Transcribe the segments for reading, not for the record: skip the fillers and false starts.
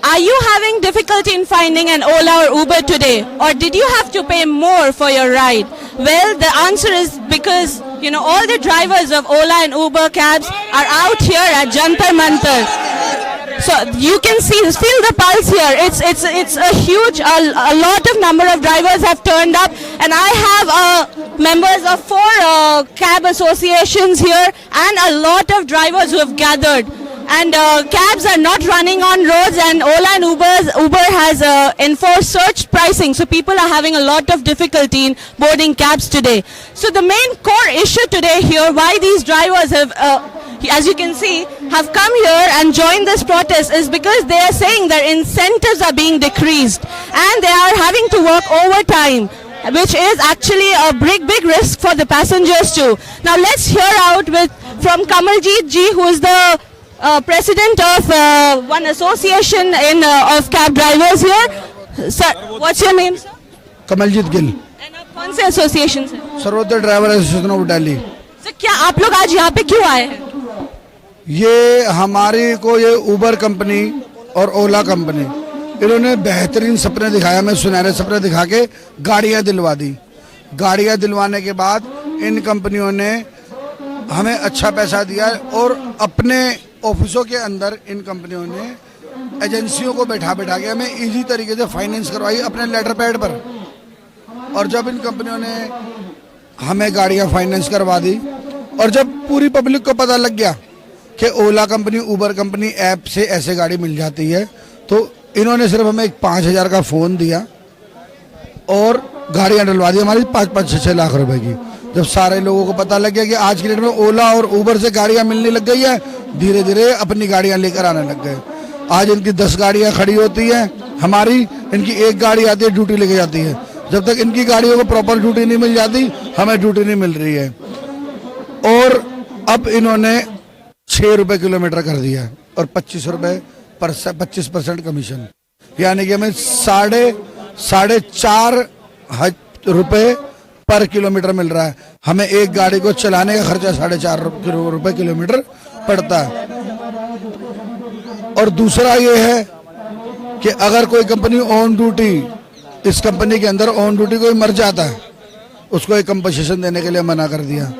Are you having difficulty in finding an Ola or Uber today, or did you have to pay more for your ride? Well, the answer is because, you know, all the drivers of Ola and Uber cabs are out here at Jantar Mantar. So you can feel the pulse here. It's a huge, a lot of number of drivers have turned up, and I have members of 4 cab associations here, and a lot of drivers who have gathered. And cabs are not running on roads, and Ola and Uber has enforced surge pricing, so people are having a lot of difficulty in boarding cabs today. So the main core issue today here, why these drivers have, as you can see, have come here and joined this protest, is because they are saying their incentives are being decreased and they are having to work overtime, which is actually a big risk for the passengers too. Now let's hear out from Kamaljeet ji, who is the president of one association of cab drivers here. Sir, what's your name, sir? Kamaljeet Gill. And आप कौन से association से? Sarvodaya driver association of Delhi. Sir, क्या आप लोग आज यहाँ पे क्यों आए हैं? ये हमारी को ये उबर कंपनी और ओला कंपनी, इन्होंने बेहतरीन सपने दिखाया, हमें सुनहरे सपने दिखा के गाड़ियाँ दिलवा दी। गाड़ियाँ दिलवाने के बाद इन कंपनियों ने हमें अच्छा पैसा दिया और अपने ऑफिसों के अंदर इन कंपनियों ने एजेंसियों को बैठा के हमें इजी तरीके से फाइनेंस करवाई अपने लेटर पैड पर। और जब इन कंपनियों ने हमें गाड़ियां फाइनेंस करवा दी और जब पूरी पब्लिक को पता लग गया कि ओला कंपनी उबर कंपनी ऐप से ऐसे गाड़ी मिल जाती है, तो इन्होंने सिर्फ हमें 5,000 का फ़ोन दिया और गाड़ियां डलवा दी हमारी 5-6 लाख रुपए की। जब सारे लोगों को पता लग गया कि आज की डेट में ओला और उबर से गाड़ियां मिलने लग गई है, धीरे धीरे अपनी गाड़ियां लेकर आने लग गए। आज इनकी 10 गाड़ियां खड़ी होती हैं, हमारी इनकी 1 गाड़ी आती है, ड्यूटी लेके जाती है। जब तक इनकी गाड़ियों को प्रॉपर ड्यूटी नहीं मिल जाती, हमें ड्यूटी नहीं मिल रही है। और अब इन्होंने 6 रुपए किलोमीटर कर दिया है और 25% कमीशन, यानी कि हमें 4.5 रुपए पर किलोमीटर मिल रहा है। हमें एक गाड़ी को चलाने का खर्चा 4.5 रुपए किलोमीटर पड़ता है। और दूसरा ये है कि अगर कोई कंपनी ऑन ड्यूटी, इस कंपनी के अंदर ऑन ड्यूटी कोई मर जाता है, उसको एक कंपनसेशन देने के लिए मना कर दिया।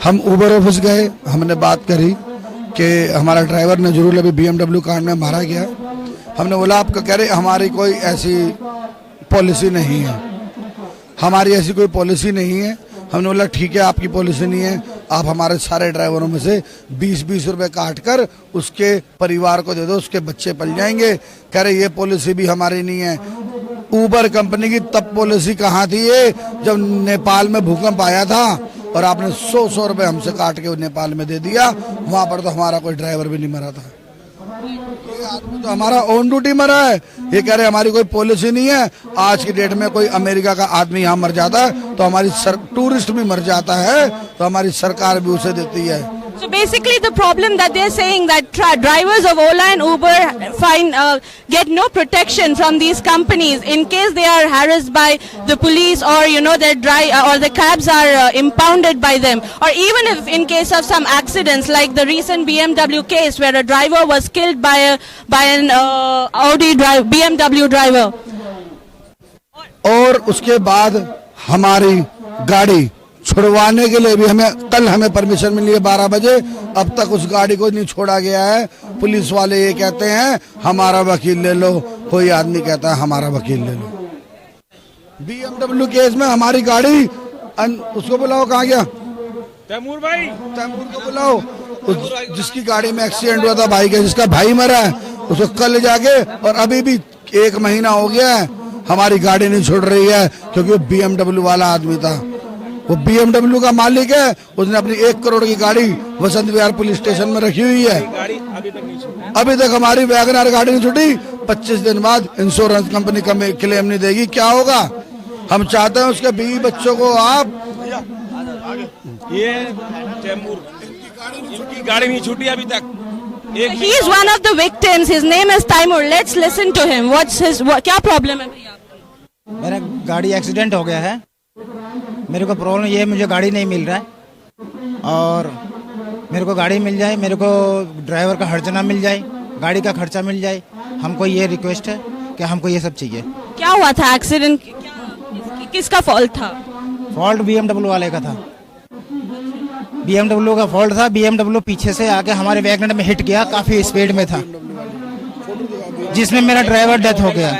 हम उबर ऑफिस गए, हमने बात करी कि हमारा ड्राइवर नजरुल अभी BMW कांड में मारा गया। हमने बोला आपका, कह रहे हमारी कोई ऐसी पॉलिसी नहीं है, हमारी ऐसी कोई पॉलिसी नहीं है। हमने बोला ठीक है, आपकी पॉलिसी नहीं है, आप हमारे सारे ड्राइवरों में से 20-20 रुपए काट कर उसके परिवार को दे दो, उसके बच्चे पल जाएंगे। कह रहे ये पॉलिसी भी हमारी नहीं है। उबर कंपनी की तब पॉलिसी कहाँ थी ये, जब नेपाल में भूकंप आया था और आपने 100 रुपए हमसे काट के नेपाल में दे दिया। वहां पर तो हमारा कोई ड्राइवर भी नहीं मरा था, ये आदमी तो हमारा ऑन ड्यूटी मरा है। ये कह रहे हमारी कोई पॉलिसी नहीं है। आज की डेट में कोई अमेरिका का आदमी यहाँ मर जाता है तो हमारी टूरिस्ट भी मर जाता है तो हमारी सरकार भी उसे देती है। So basically the problem that they're saying that drivers of Ola and Uber get no protection from these companies in case they are harassed by the police, or you know or the cabs are impounded by them, or even if in case of some accidents like the recent BMW case where a driver was killed by an BMW driver. और उसके बाद हमारी गाड़ी छुड़वाने के लिए भी हमें permission मिली है 12 बजे। अब तक उस गाड़ी को नहीं छोड़ा गया है। पुलिस वाले ये कहते हैं हमारा वकील ले लो, कोई आदमी कहता है हमारा वकील ले लो। BMW केस में हमारी गाड़ी, उसको बुलाओ, कहाँ गया तैमूर भाई, तैमूर को बुलाओ। जिसकी गाड़ी में एक्सीडेंट हुआ था भाई का, जिसका भाई मरा है, उसको कल जाके, और अभी भी 1 महीना हो गया है हमारी गाड़ी नहीं छुड़ रही है, क्योंकि वो BMW वाला आदमी था। वो BMW का मालिक है, उसने अपनी 1 करोड़ की गाड़ी वसंत विहार पुलिस स्टेशन में रखी हुई है। अभी तक हमारी वैगनआर गाड़ी नहीं छुटी। 25 दिन बाद इंश्योरेंस कंपनी क्लेम नहीं देगी, क्या होगा? हम चाहते हैं उसके बीवी बच्चों को आप, ये तैमूर, इनकी गाड़ी नहीं छूटी अभी तक। He is one of the victims. His name is Taimur. Let's listen to him. क्या प्रॉब्लम है भैया? मेरा गाड़ी एक्सीडेंट हो गया है। मेरे को प्रॉब्लम ये है, मुझे गाड़ी नहीं मिल रहा है और मेरे को गाड़ी मिल जाए, मेरे को ड्राइवर का हर्जाना मिल जाए गाड़ी का खर्चा मिल जाए। हमको ये रिक्वेस्ट है कि हमको ये सब चाहिए। क्या हुआ था एक्सीडेंट? किसका फॉल्ट था? फॉल्ट BMW वाले का था। BMW का फॉल्ट था। BMW पीछे से आके हमारे वैगनर में हिट किया, काफी स्पीड में था, जिसमें मेरा ड्राइवर डेथ हो गया।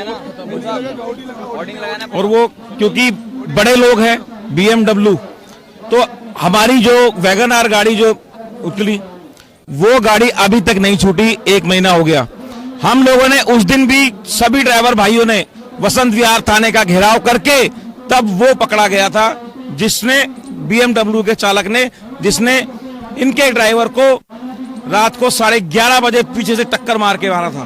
और वो क्योंकि बड़े लोग हैं BMW, तो हमारी जो वैगन आर गाड़ी जो उतली, वो गाड़ी अभी तक नहीं छूटी, 1 महीना हो गया। हम लोगों ने उस दिन भी सभी ड्राइवर भाइयों ने वसंत विहार थाने का घेराव करके तब वो पकड़ा गया था, जिसने BMW के चालक ने, जिसने इनके ड्राइवर को रात को 11:30 बजे पीछे से टक्कर मार के मारा था।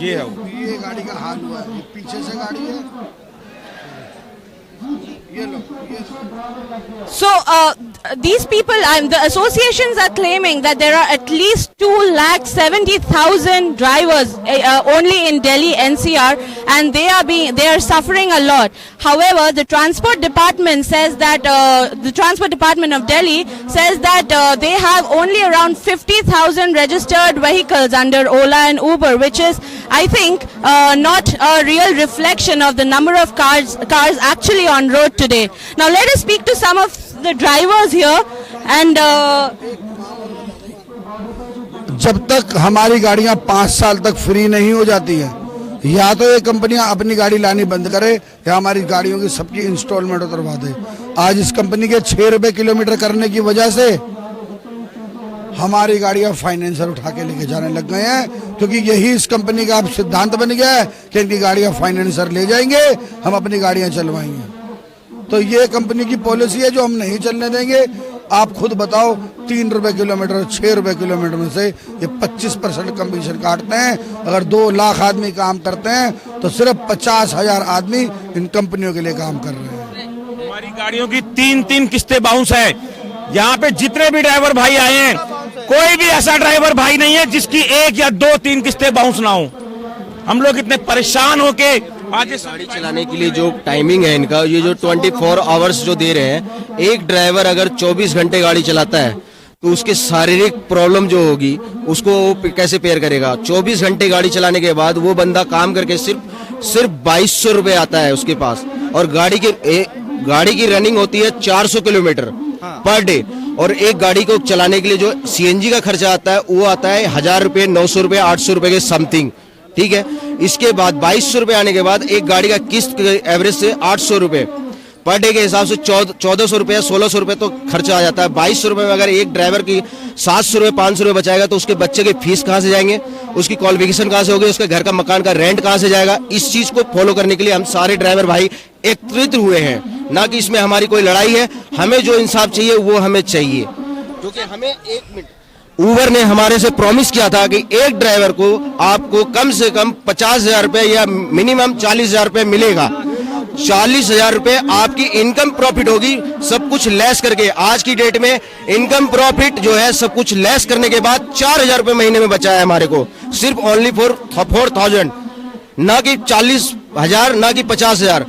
ये है वो। ये गाड़ी का हाल हुआ है, पीछे से गाड़ी है, ये लो, ये लो। So these people, the associations are claiming that there are at least 270,000 drivers only in Delhi NCR, and they are suffering a lot. However, the Transport Department says that the Transport Department of Delhi says that they have only around 50,000 registered vehicles under Ola and Uber, which is, I think, not a real reflection of the number of cars actually on road today. Now let us speak to some of the drivers here and जब तक हमारी गाड़ियां 5 साल तक free नहीं हो जाती है, या तो ये कंपनियां अपनी गाड़ी लानी बंद करे या हमारी गाड़ियों की सबकी इंस्टॉलमेंट उतरवा दे। आज इस कंपनी के 6 रुपए किलोमीटर करने की वजह से हमारी गाड़ियां फाइनेंसर उठा के लेके जाने लग गए हैं, क्योंकि यही इस कंपनी का अब सिद्धांत बन गया है कि इनकी गाड़ियां फाइनेंसर ले जाएंगे, हम अपनी गाड़ियां चलवाएंगे। तो ये कंपनी की पॉलिसी है जो हम नहीं चलने देंगे। आप खुद बताओ, 3 रुपए किलोमीटर, 6 रुपए किलोमीटर में से ये 25% कमीशन काटते हैं। अगर 2 लाख आदमी काम करते हैं तो सिर्फ 50,000 आदमी इन कंपनियों के लिए काम कर रहे हैं। हमारी गाड़ियों की 3-3 किस्तें बाउंस है। यहाँ पे जितने भी ड्राइवर भाई आए हैं, कोई भी ऐसा ड्राइवर भाई नहीं है जिसकी 1 या 2-3 किस्तें बाउंस ना हो। हम लोग इतने परेशान होके आज गाड़ी चलाने के लिए जो टाइमिंग है इनका, ये जो 24 आवर्स जो दे रहे हैं, एक ड्राइवर अगर 24 घंटे गाड़ी चलाता है तो उसके शारीरिक प्रॉब्लम जो होगी उसको वो कैसे पेयर करेगा। 24 घंटे गाड़ी चलाने के बाद वो बंदा काम करके सिर्फ 2200 रुपए आता है उसके पास, और गाड़ी की रनिंग होती है 400 किलोमीटर पर डे, और एक गाड़ी को चलाने के लिए जो CNG का खर्चा आता है वो आता है 1000 रुपए, 900 रुपए, 800 रुपए के समथिंग। ठीक है, इसके बाद 2200 रुपए आने के बाद एक गाड़ी का किस्त एवरेज से 800 रुपए पर डे के हिसाब से 1400 रुपए, 1600 रुपए तो खर्चा आ जाता है। 2200 रुपए में अगर एक ड्राइवर की 700 रुपए, 500 रुपए बचाएगा तो उसके बच्चे के फीस कहाँ से जाएंगे, उसकी क्वालिफिकेशन कहाँ से होगी, उसके घर का मकान का रेंट कहाँ से जाएगा। इस चीज को फॉलो करने के लिए हम सारे ड्राइवर भाई एकत्रित हुए हैं, ना कि इसमें हमारी कोई लड़ाई है। हमें जो इंसाफ चाहिए वो हमें चाहिए, क्योंकि हमें 1 मिनट उबर ने हमारे से प्रॉमिस किया था कि एक ड्राइवर को आपको कम से कम 50,000 रुपए या मिनिमम 40,000 रुपए मिलेगा। 40,000 रुपए आपकी इनकम प्रॉफिट होगी, सब कुछ लेस करके। आज की डेट में इनकम प्रॉफिट जो है सब कुछ लेस करने के बाद 4,000 रुपए महीने में बचा है हमारे को, सिर्फ ओनली फॉर 4,000, ना कि 40,000, ना कि 50,000।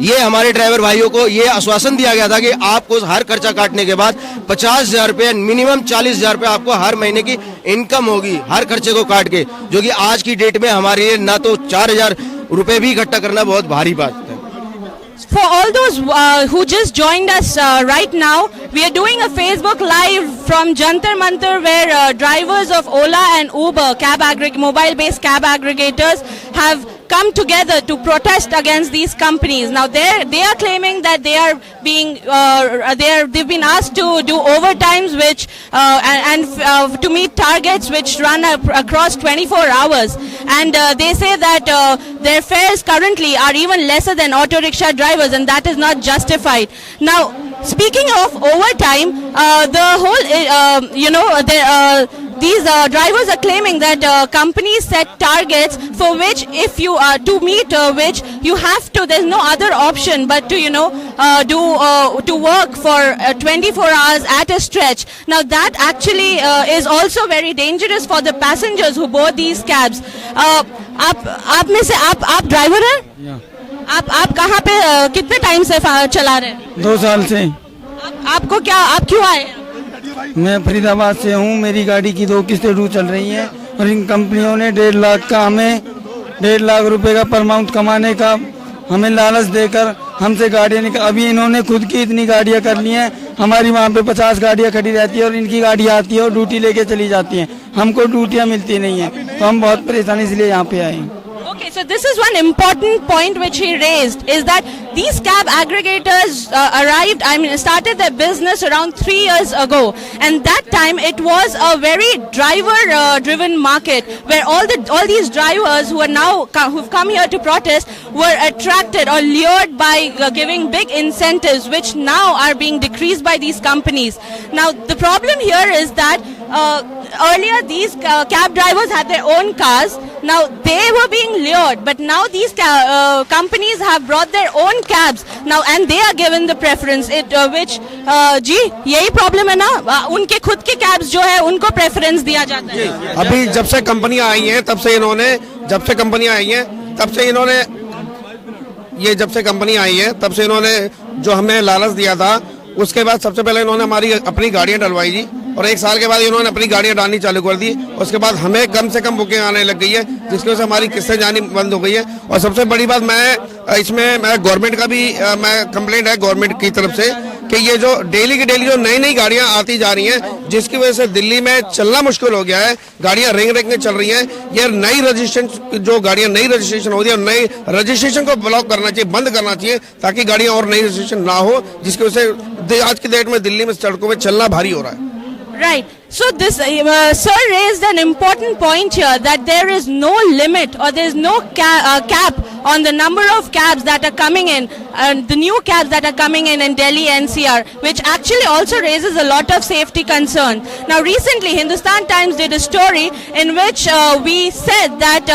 ये हमारे ड्राइवर भाइयों को ये आश्वासन दिया गया था कि आपको हर खर्चा काटने के बाद 50,000 रुपए, मिनिमम 40,000 रुपए आपको हर महीने की इनकम होगी, हर खर्चे को काट के, जो कि आज की डेट में हमारे लिए ना तो 4,000 रुपए भी इकट्ठा करना बहुत भारी बात है। For all those who just joined us right now, we are doing a Facebook Live from Jantar Mantar, where drivers of Ola and Uber, mobile-based cab aggregators, have come together to protest against these companies. Now they are claiming that they are being they've been asked to do overtimes, which and to meet targets which run across 24 hours, and they say that their fares currently are even lesser than auto rickshaw drivers, and that is not justified. Now, speaking of overtime, the whole these drivers are claiming that companies set targets for which, if you are to meet which you have to, there's no other option but to to work for 24 hours at a stretch. Now that actually is also very dangerous for the passengers who board these cabs. आप में से आप driver हैं? आप कहाँ पे कितने time से चला रहे हैं? 2 साल से। आपको क्या, आप क्यों आए? मैं फरीदाबाद से हूँ। मेरी गाड़ी की 2 किस्तें ड्यू चल रही हैं और इन कंपनियों ने 1.5 लाख का हमें 1.5 लाख रुपए का पर मंथ कमाने का हमें लालच देकर हमसे गाड़ियाँ निकाल। अभी इन्होंने खुद की इतनी गाड़ियाँ कर ली हैं। हमारी वहाँ पे 50 गाड़ियाँ खड़ी रहती है और इनकी गाड़ी आती है और ड्यूटी लेके चली जाती हैं। हमको ड्यूटियाँ मिलती नहीं हैं, तो हम बहुत परेशानी इसलिए यहाँ पे आए हैं। Okay, so this is one important point which he raised, is that these cab aggregators started their business around 3 years ago, and that time it was a very driver-driven market where all these drivers who've come here to protest were attracted or lured by giving big incentives, which now are being decreased by these companies. Now the problem here is that earlier these cab drivers had their own cars. Now they were being lured, but now these companies have brought their own cabs now, and they are given the preference. जी यही problem है ना, उनके खुद के cabs जो है उनको preference दिया जाता है। अभी जब से कंपनियां आई हैं तब से इन्होंने जो हमें लालच दिया था, उसके बाद सबसे पहले इन्होंने हमारी अपनी गाड़ियां डलवाई जी, और 1 साल के बाद इन्होंने अपनी गाड़ियां डालनी चालू कर दी। उसके बाद हमें कम से कम बुकिंग आने लग गई है, जिसकी वजह से हमारी किस्तें जानी बंद हो गई है। और सबसे बड़ी बात मैं गवर्नमेंट का भी कंप्लेंट है गवर्नमेंट की तरफ से कि ये जो डेली की डेली जो नई गाड़ियां आती जा रही हैं, जिसकी वजह से दिल्ली में चलना मुश्किल हो गया है। गाड़ियां रिंग में चल रही हैं। ये नई रजिस्ट्रेशन हो रही है, और नई रजिस्ट्रेशन को ब्लॉक करना चाहिए, बंद करना चाहिए, ताकि गाड़ियां और नई रजिस्ट्रेशन ना हो, जिसकी वजह से आज की डेट में दिल्ली में सड़कों में चलना भारी हो रहा है। Right. So this sir raised an important point here, that there is no limit or there is no cap on the number of cabs that are coming in, the new cabs that are coming in Delhi NCR, which actually also raises a lot of safety concern. Now recently Hindustan Times did a story in which we said that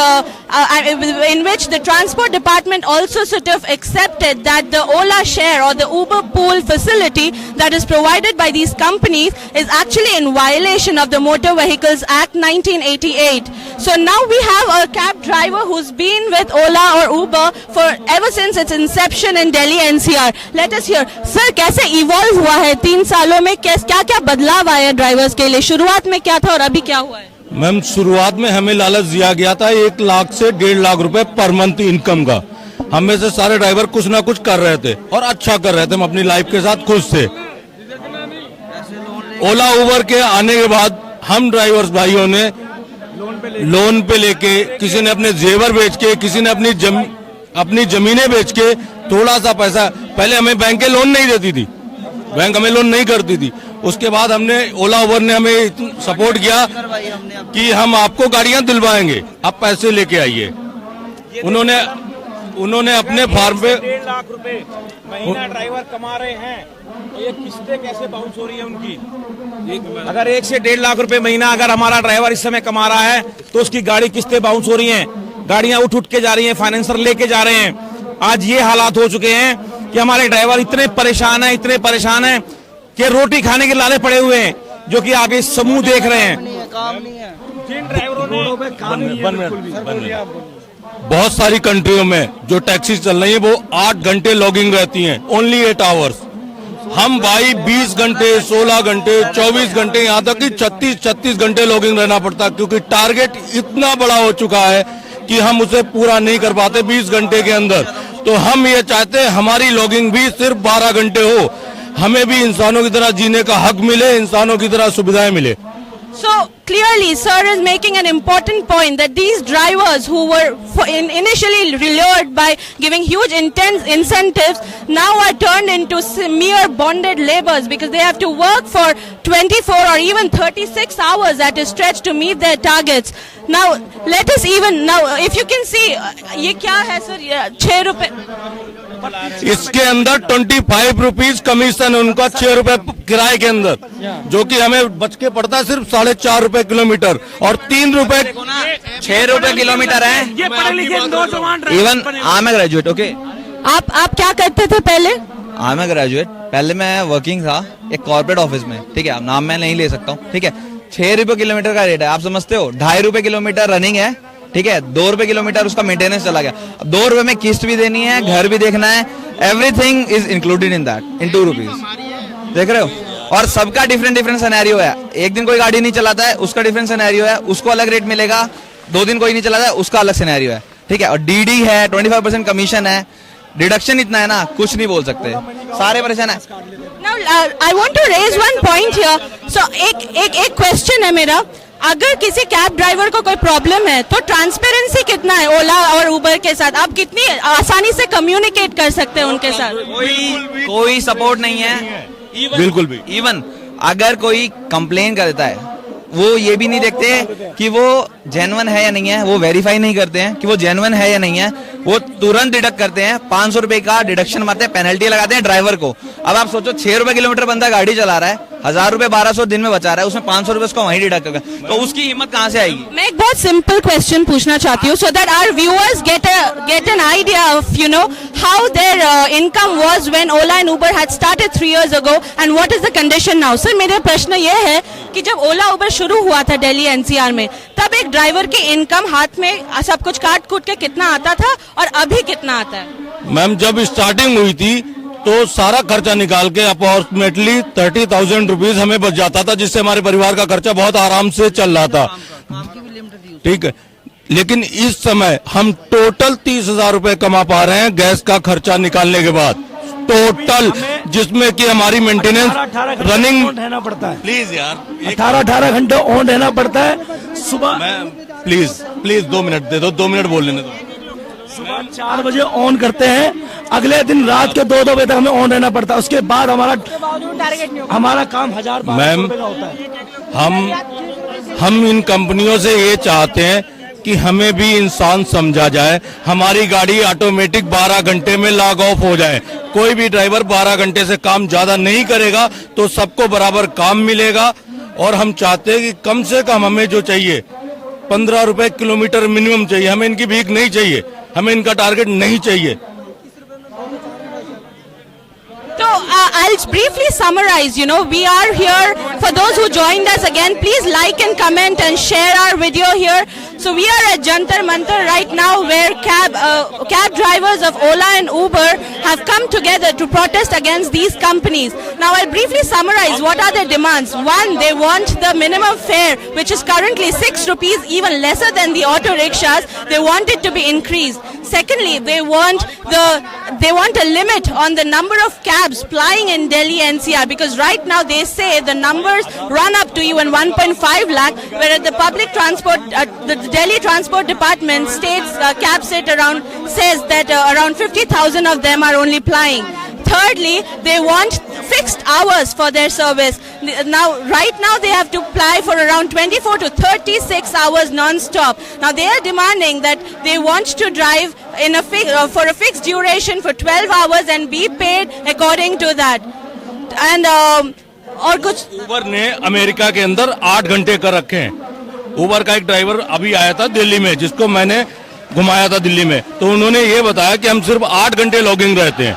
in which the transport department also sort of accepted that the Ola share or the Uber pool facility that is provided by these companies is actually in violation of the Motor Vehicles Act 1988. So now we have a cab driver who's been with Ola or Uber for ever since its inception in Delhi NCR. Let us hear. Sir, कैसे evolve हुआ है 3 सालों में, क्या बदलाव आया drivers के लिए? शुरुआत में क्या था और अभी क्या हुआ है? मैम, शुरुआत में हमें लालच दिया गया था 1 लाख से 1.5 लाख रुपए पर मंथ इनकम का। हम में से सारे ड्राइवर कुछ ना कुछ कर रहे थे और अच्छा कर रहे थे, हम अपनी लाइफ के साथ खुश थे। ओला उबर के आने के बाद हम ड्राइवर्स भाइयों ने लोन पे लेके, किसी ने अपने जेवर बेच के, किसी ने अपनी जमीनें बेच के थोड़ा सा पैसा, पहले हमें बैंक के लोन नहीं देती थी, बैंक हमें लोन नहीं करती थी। उसके बाद ओला उबर ने हमें सपोर्ट किया कि हम आपको गाड़ियां दिलवाएंगे, आप पैसे लेके आइए। उन्होंने अपने फार्म पे 1.5 लाख रुपए महीना ड्राइवर कमा रहे हैं, तो ये किस्तें कैसे बाउंस हो रही है उनकी? अगर 1 से 1.5 लाख रुपए महीना अगर हमारा ड्राइवर इस समय कमा रहा है, तो उसकी गाड़ी किस्तें बाउंस हो रही हैं, गाड़ियां उठ के जा रही हैं, फाइनेंसर लेके जा रहे हैं। आज ये हालात हो चुके हैं कि हमारे ड्राइवर इतने परेशान हैं कि रोटी खाने के लाले पड़े हुए हैं, जो कि आगे समूह देख रहे हैं। जिन ड्राइवरों ने बहुत सारी कंट्रियों में जो टैक्सी चल रही है वो 8 घंटे लॉगिंग रहती हैं, ओनली 8 आवर्स। हम भाई 20 घंटे, 16 घंटे, 24 घंटे, यहाँ तक कि 36 घंटे लॉगिंग रहना पड़ता है, क्योंकि टारगेट इतना बड़ा हो चुका है कि हम उसे पूरा नहीं कर पाते 20 घंटे के अंदर। तो हम ये चाहते हैं हमारी लॉगिंग भी सिर्फ 12 घंटे हो, हमें भी इंसानों की तरह जीने का हक मिले, इंसानों की तरह सुविधाएं मिले। So clearly, sir is making an important point that these drivers who were initially lured by giving huge intense incentives now are turned into mere bonded laborers, because they have to work for 24 or even 36 hours at a stretch to meet their targets. Now let us if you can see, ये क्या है sir? 6 रुपए इसके अंदर 25 rupees commission उनका, 6 रुपए किराए के अंदर, जो कि हमें बच के पड़ता है सिर्फ 4.5 रुपए किलोमीटर, और 3 रुपए 6 रुपए किलोमीटर है। ये पढ़े लिखे नौजवान even I am graduate. Okay, आप क्या करते थे पहले? I am graduate. पहले मैं वर्किंग था एक कॉर्पोरेट ऑफिस में, ठीक है, नाम मैं नहीं ले सकता हूँ, ठीक है। 6 रुपए किलोमीटर का रेट है, आप समझते हो। 2.5 रुपए किलोमीटर रनिंग है, ठीक है। 2 रुपए किलोमीटर उसका मेंटेनेंस चला गया। अब 2 रुपए में किस्त भी देनी है, घर भी देखना है, everything is included in that, in 2 rupees. देख रहे हो? और सबका डिफरेंट डिफरेंट सिनेरियो है। एक दिन कोई गाड़ी नहीं चलाता है, उसका डिफरेंट सिनेरियो है, उसको अलग रेट मिलेगा। 2 दिन कोई नहीं चलाता है, उसका अलग सिनेरियो है, ठीक है। और डीडी है, 25% कमीशन है, डिडक्शन इतना है ना, कुछ नहीं बोल सकते, सारे परेशान है। Now, I want to raise one point here. So, एक क्वेश्चन है मेरा, अगर किसी कैब ड्राइवर को कोई प्रॉब्लम है तो ट्रांसपेरेंसी कितना है ओला और उबर के साथ? आप कितनी आसानी से कम्युनिकेट कर सकते हैं उनके साथ? कोई सपोर्ट नहीं है, बिल्कुल भी। इवन अगर कोई कंप्लेन कर देता है, वो ये भी नहीं देखते कि वो जेन्युइन है या नहीं है, वो वेरीफाई नहीं करते हैं कि वो जेन्युइन है या नहीं है, वो तुरंत डिडक्ट करते हैं। 500 रुपए का डिडक्शन मारते हैं, पेनल्टी लगाते हैं ड्राइवर को। अब आप सोचो 6 रुपए किलोमीटर बंदा गाड़ी चला रहा है, 1000 रुपए 1200 दिन में बचा रहा है, उसमें 500 रुपए उसको वहीं डिडक्ट कर, तो उसकी हिम्मत कहाँ से आएगी? मैं एक बहुत सिंपल क्वेश्चन पूछना चाहती हूँ, so that our viewers get an idea of how their income was when Ola and Uber had started 3 years ago and what is the condition now. Sir मेरा प्रश्न ये है कि जब ओला उबर शुरू हुआ था दिल्ली एनसीआर में, तब एक ड्राइवर की इनकम हाथ में सब कुछ काट कूट के कितना आता था और अभी कितना आता है? मैम जब स्टार्टिंग हुई थी तो सारा खर्चा निकाल के अप्रोक्सीमेटली 30,000 रुपीज हमें बच जाता था, जिससे हमारे परिवार का खर्चा बहुत आराम से चल रहा था, ठीक है। लेकिन इस समय हम टोटल 30,000 रुपए कमा पा रहे हैं गैस का खर्चा निकालने के बाद, टोटल, जिसमें कि हमारी मेंटेनेंस रनिंग रहना पड़ता है। प्लीज यार 18 घंटे ऑन रहना पड़ता है। सुबह प्लीज 2 मिनट दे दो, 2 मिनट बोल लेने दो। सुबह 4 बजे ऑन करते हैं, अगले दिन रात के 2 बजे तक हमें ऑन रहना पड़ता है। उसके बाद हमारा काम 1000 रुपए का होता है। हम इन कंपनियों से ये चाहते हैं कि हमें भी इंसान समझा जाए, हमारी गाड़ी ऑटोमेटिक 12 घंटे में लॉग ऑफ हो जाए। कोई भी ड्राइवर 12 घंटे से काम ज्यादा नहीं करेगा तो सबको बराबर काम मिलेगा। और हम चाहते हैं कि कम से कम हमें जो चाहिए 15 रुपए किलोमीटर मिनिमम चाहिए, हमें इनकी भीख नहीं चाहिए, हमें इनका टारगेट नहीं चाहिए। So I'll briefly summarize, we are here, for those who joined us again, please like and comment and share our video here. So we are at Jantar Mantar right now, where cab drivers of Ola and Uber have come together to protest against these companies. Now I'll briefly summarize what are their demands. One, they want the minimum fare, which is currently 6 rupees, even lesser than the auto rickshaws. They want it to be increased. Secondly, they want a limit on the number of cabs plying in Delhi NCR, because right now they say the numbers run up to even 1.5 lakh, whereas the public transport, the Delhi Transport Department states, says that around 50,000 of them are only plying. Thirdly, they want fixed hours for their service. Right now they have to ply for around 24 to 36 hours non-stop. Now they are demanding that they want to drive for a fixed duration for 12 hours and be paid according to that. And और कुछ उबर ने America के अंदर 8 घंटे कर रखे हैं। उबर का एक ड्राइवर अभी आया था दिल्ली में, जिसको मैंने घुमाया था दिल्ली में, तो उन्होंने ये बताया कि हम सिर्फ 8 घंटे लॉगिंग रहते हैं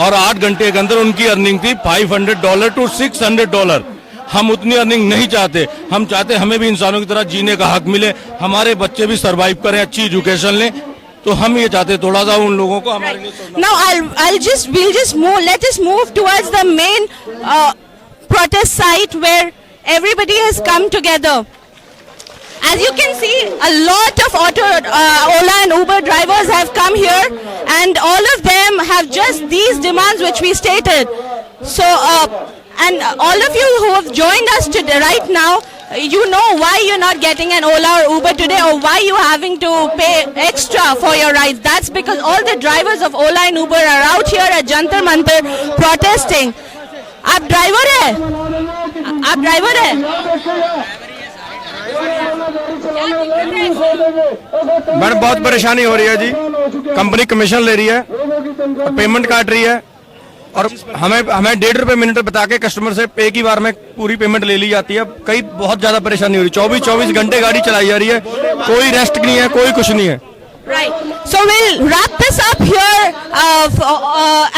और 8 घंटे के अंदर उनकी अर्निंग थी $500 to $600। हम उतनी अर्निंग नहीं चाहते, हम चाहते हमें भी इंसानों की तरह जीने का हक मिले, हमारे बच्चे भी सरवाइव करें, अच्छी एजुकेशन लें, तो हम ये चाहते थोड़ा सा उन लोगों को हमारे लिए। Now let us move towards the main protest site where everybody has come together. As you can see, a lot of Ola and Uber drivers have come here, and all of them have just these demands which we stated. So, and all of you who have joined us today, right now, you know why you're not getting an Ola or Uber today, or why you're having to pay extra for your rides. That's because all the drivers of Ola and Uber are out here at Jantar Mantar protesting. आप driver है? Madam बहुत परेशानी हो रही है जी, company commission ले रही है, पेमेंट काट रही है, और हमें 1.5 रुपए मिनट बता के कस्टमर से एक ही बार में पूरी पेमेंट ले ली जाती है। कई बहुत ज्यादा परेशानी हो रही है, 24 घंटे गाड़ी चलाई जा रही है, कोई रेस्ट नहीं है, कोई कुछ नहीं है। Right. So we'll wrap this up here,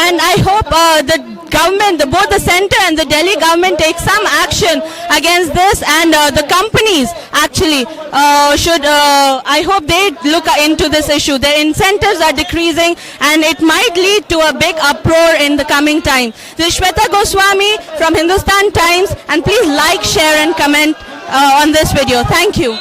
and I hope the government, both the center and the Delhi government take some action against this, and the companies actually should, I hope they look into this issue. Their incentives are decreasing and it might lead to a big uproar in the coming time. This is Shweta Goswami from Hindustan Times, and please like, share and comment on this video. Thank you.